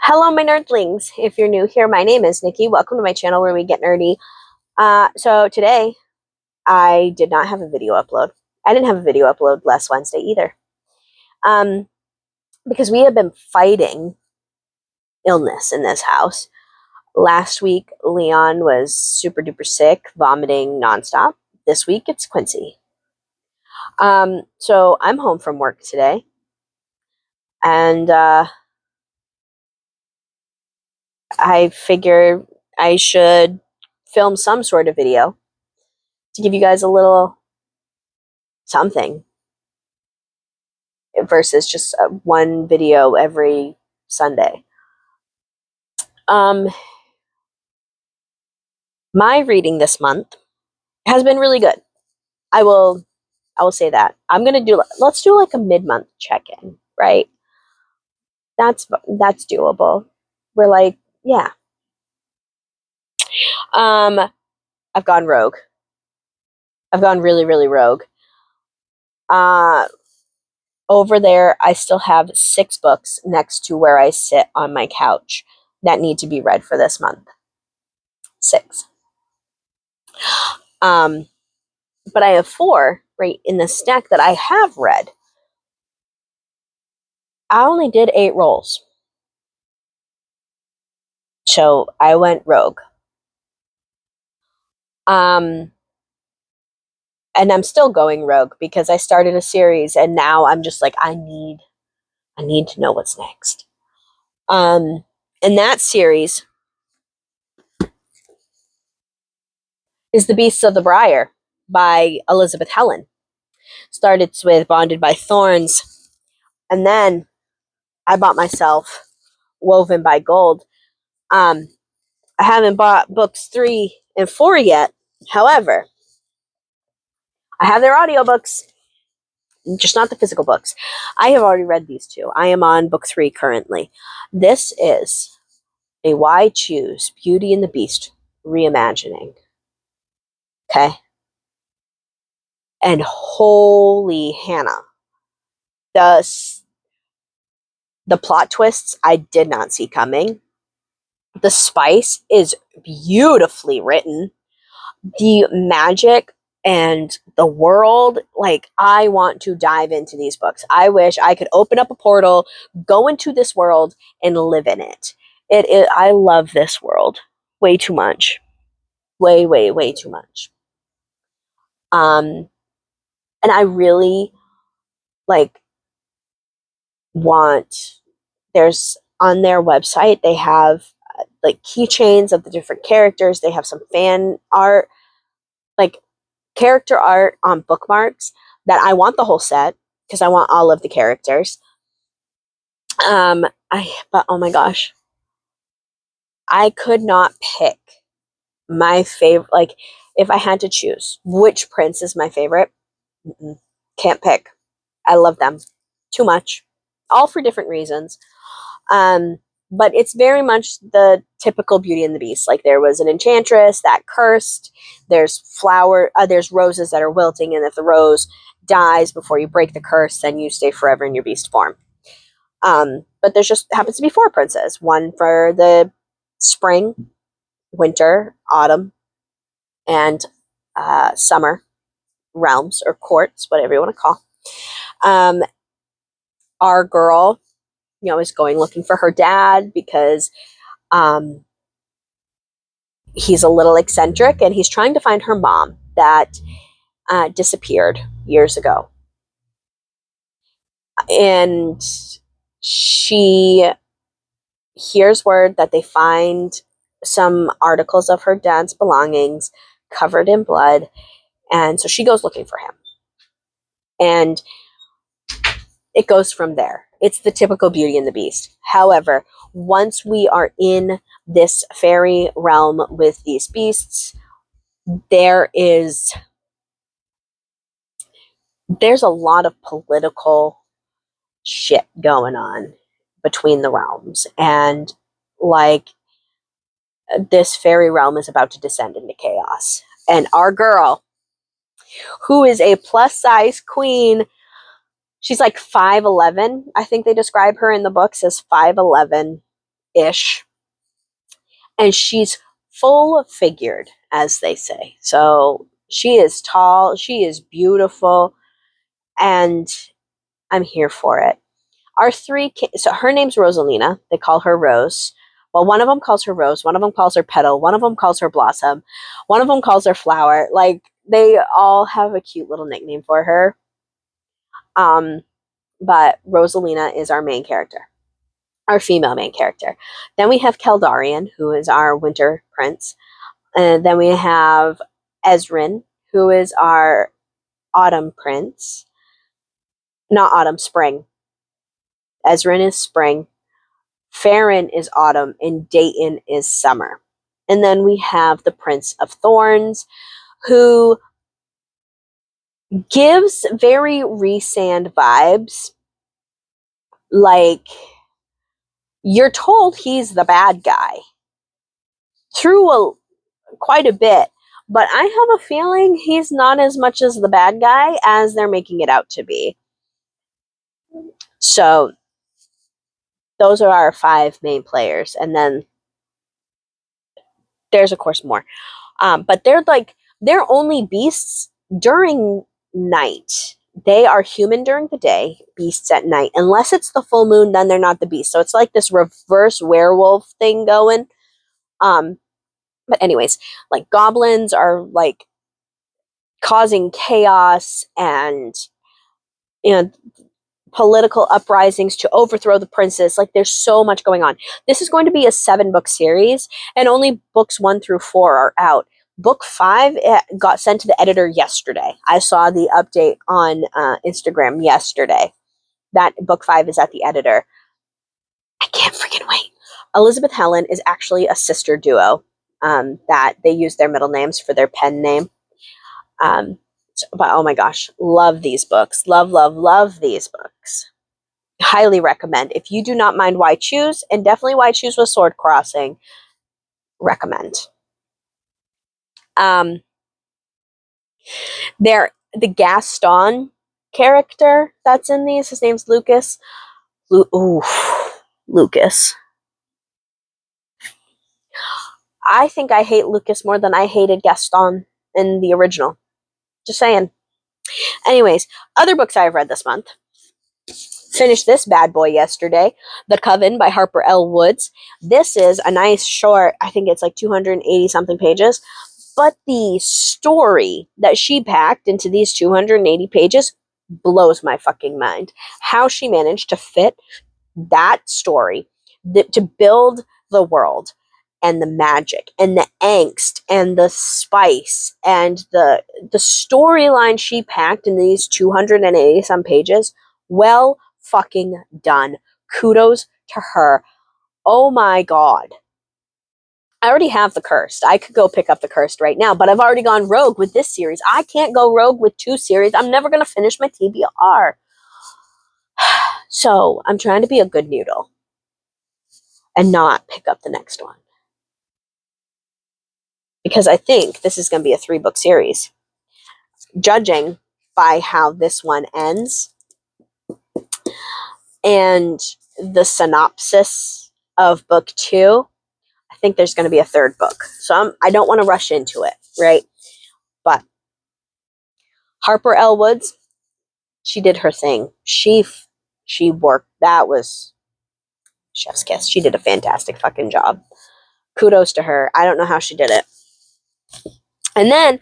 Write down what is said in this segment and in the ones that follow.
Hello, my nerdlings. If you're new here, my name is Nikki. Welcome to my channel where we get nerdy. So today, I did not have a video upload. I didn't have a video upload last Wednesday either. Because we have been fighting illness in this house. Last week, Leon was super duper sick, vomiting nonstop. This week, it's Quincy. So I'm home from work today. And I figured I should film some sort of video to give you guys a little something versus just one video every Sunday. My reading this month has been really good. I will say that. Let's do like a mid-month check-in, right? That's doable. We're like, yeah. I've gone rogue. I've gone really, really rogue. Over there, I still have 6 books next to where I sit on my couch that need to be read for this month. 6. But I have 4 right in the stack that I have read. I only did 8 rolls. So I went rogue. And I'm still going rogue because I started a series and now I'm just like, I need to know what's next. And that series is The Beasts of the Briar by Elizabeth Helen. Started with Bonded by Thorns. And then I bought myself Woven by Gold. I haven't bought books 3 and 4 yet. However, I have their audiobooks, just not the physical books. I have already read these 2. I am on book 3 currently. This is a Why Choose Beauty and the Beast reimagining. Okay? And holy Hannah. The plot twists I did not see coming. The spice is beautifully written. The magic and the world, like, I want to dive into these books. I wish I could open up a portal, go into this world, and live in it. I love this world way too much. Way, way, way too much. And I really, like, there's, on their website, they have, like, keychains of the different characters. They have some fan art, like, character art on bookmarks that I want the whole set because I want all of the characters. But oh my gosh, I could not pick my favorite. Like, if I had to choose which prince is my favorite, can't pick. I love them too much, all for different reasons. But it's very much the typical Beauty and the Beast. Like, there was an enchantress that cursed. There's there's roses that are wilting, and if the rose dies before you break the curse, then you stay forever in your beast form. But there's just happens to be 4 princes. One for the spring, winter, autumn, and summer realms or courts, whatever you want to call. Our girl, is going looking for her dad because he's a little eccentric and he's trying to find her mom that disappeared years ago. And she hears word that they find some articles of her dad's belongings covered in blood. And so she goes looking for him. And it goes from there. It's the typical Beauty and the Beast. However, once we are in this fairy realm with these beasts, there's a lot of political shit going on between the realms. And, like, this fairy realm is about to descend into chaos. And our girl, who is a plus-size queen, she's like 5'11". I think they describe her in the books as 5'11". ish, and she's full figured, as they say. So she is tall, she is beautiful, and I'm here for it. Our so her name's Rosalina. They call her Rose. Well, one of them calls her Rose, one of them calls her Petal, one of them calls her Blossom, one of them calls her Flower. Like, they all have a cute little nickname for her. But Rosalina is our main character, our female main character. Then we have Keldarian, who is our winter prince. And then we have Ezrin, who is our autumn prince. Not autumn, spring. Ezrin is spring. Farron is autumn, and Dayton is summer. And then we have the Prince of Thorns, who gives very Rhysand vibes. Like, you're told he's the bad guy through quite a bit, but I have a feeling he's not as much as the bad guy as they're making it out to be. So those are our 5 main players, and then there's of course more. But they're only beasts during night. They are human during the day, beasts at night. Unless it's the full moon, then they're not the beast. So it's like this reverse werewolf thing going. But anyways, like, goblins are like causing chaos and, you know, political uprisings to overthrow the princess. Like, there's so much going on. This is going to be a 7-book series, and only books 1 through 4 are out. Book 5 got sent to the editor yesterday. I saw the update on Instagram yesterday that book 5 is at the editor. I can't freaking wait. Elizabeth Helen is actually a sister duo that they use their middle names for their pen name. But oh my gosh, love these books. Love, love, love these books. Highly recommend. If you do not mind Why Choose, and definitely Why Choose with Sword Crossing, recommend. The Gaston character that's in these, his name's Lucas. Lucas. I think I hate Lucas more than I hated Gaston in the original. Just saying. Anyways, other books I've read this month. Finished this bad boy yesterday, The Coven by Harper L. Woods. This is a nice short, I think it's like 280 something pages, but the story that she packed into these 280 pages blows my fucking mind. How she managed to fit that story, to build the world and the magic and the angst and the spice and the storyline she packed in these 280 some pages. Well fucking done. Kudos to her. Oh my god. I already have The Cursed. I could go pick up The Cursed right now, but I've already gone rogue with this series. I can't go rogue with 2 series. I'm never going to finish my TBR. So I'm trying to be a good noodle and not pick up the next one, because I think this is going to be a 3-book series. Judging by how this one ends and the synopsis of book 2, I think there's going to be a 3rd book. So I don't want to rush into it, right? But Harper L. Woods, she did her thing. She worked. That was chef's kiss. She did a fantastic fucking job. Kudos to her. I don't know how she did it. And then,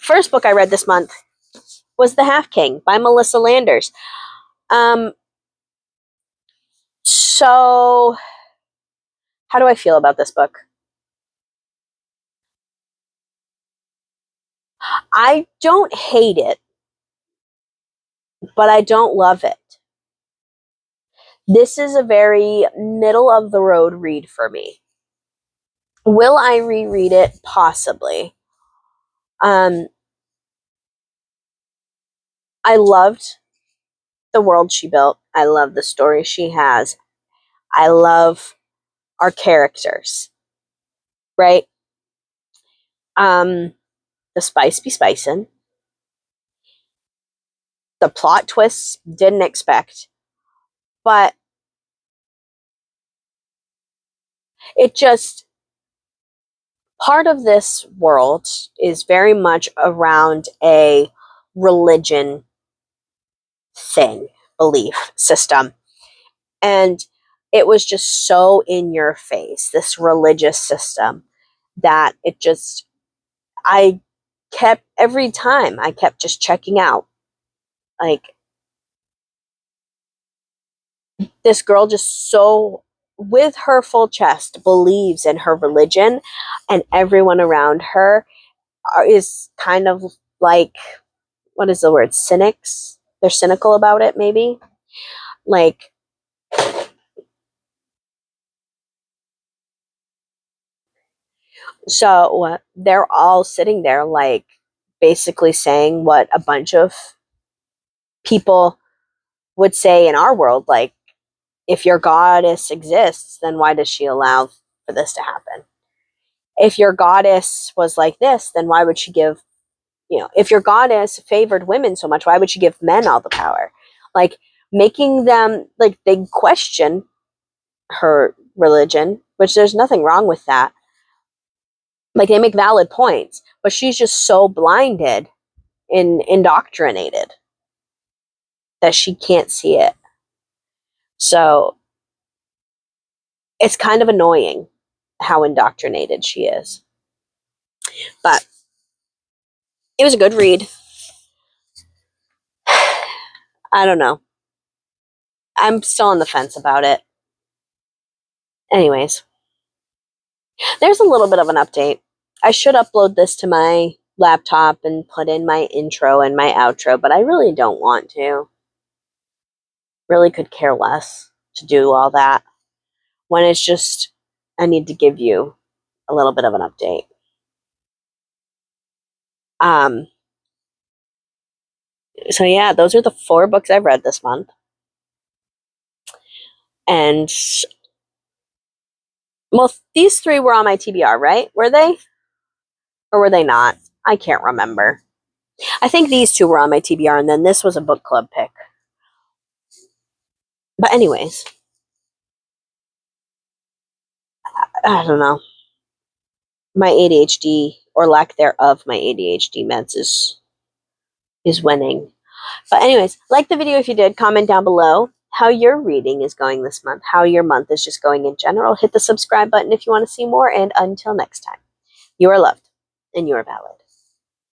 first book I read this month was The Half King by Melissa Landers. So, how do I feel about this book? I don't hate it, but I don't love it. This is a very middle of the road read for me. Will I reread it? Possibly. I loved the world she built. I love the story she has. I love our characters. Right? The spice be spicin'. The plot twists didn't expect. But it just, part of this world is very much around a religion thing, belief system. And it was just so in your face, this religious system, that it just, I kept, every time I kept just checking out. Like, this girl just so, with her full chest, believes in her religion, and everyone around her is kind of like, what is the word? Cynics? They're cynical about it, maybe. Like, so they're all sitting there, like, basically saying what a bunch of people would say in our world, like, if your goddess exists, then why does she allow for this to happen? If your goddess was like this, then why would she give, if your goddess favored women so much, why would she give men all the power? Like, making them, like, they question her religion, which there's nothing wrong with that. Like, they make valid points, but she's just so blinded and indoctrinated that she can't see it. So it's kind of annoying how indoctrinated she is. But it was a good read. I don't know. I'm still on the fence about it. Anyways, there's a little bit of an update. I should upload this to my laptop and put in my intro and my outro, but I really don't want to. Really could care less to do all that when it's just, I need to give you a little bit of an update. So yeah, those are the 4 books I've read this month. And, well, these 3 were on my TBR, right? Were they? Or were they not? I can't remember. I think these 2 were on my TBR, and then this was a book club pick. But anyways, I don't know. My ADHD, or lack thereof, my ADHD meds is winning. But anyways, like the video if you did, comment down below how your reading is going this month, how your month is just going in general. Hit the subscribe button if you want to see more, and until next time, you are loved and you are valid.